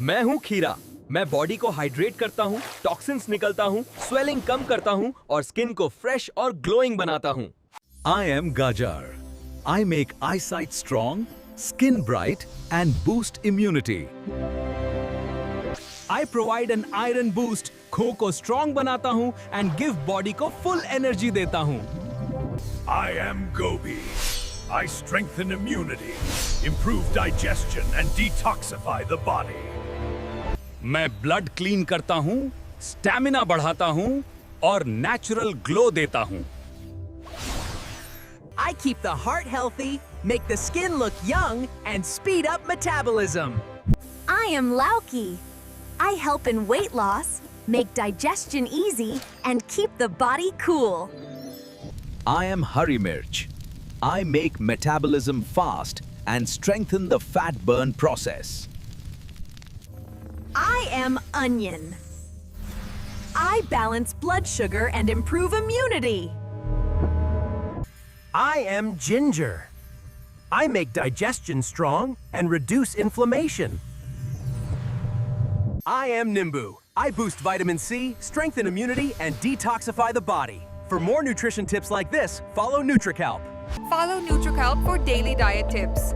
मैं हूँ खीरा। मैं बॉडी को हाइड्रेट करता हूँ, टॉक्सिन्स निकलता हूँ, स्वेलिंग कम करता हूँ और स्किन को फ्रेश और ग्लोइंग बनाता हूँ। I am Gajar. I make eyesight strong, skin bright, and boost immunity. I provide an iron boost, खो को strong बनाता हूँ and give body को full energy देता हूँ। I am Gobi. I strengthen immunity, improve digestion, and detoxify the body. मैं blood clean करता हूँ, स्टैमिना बढ़ाता हूँ और नेचुरल ग्लो देता हूँ। I keep the heart healthy, make the skin look young, and speed up metabolism. I am Lauki. I help in weight loss, make digestion easy, and keep the body cool. I am Hari Mirch. I make metabolism fast and strengthen the fat burn process. I am Onion. I balance blood sugar and improve immunity. I am Ginger. I make digestion strong and reduce inflammation. I am Nimbu. I boost vitamin C, strengthen immunity, and detoxify the body. For more nutrition tips like this, follow Nutrikalp. Follow Nutrikalp for daily diet tips.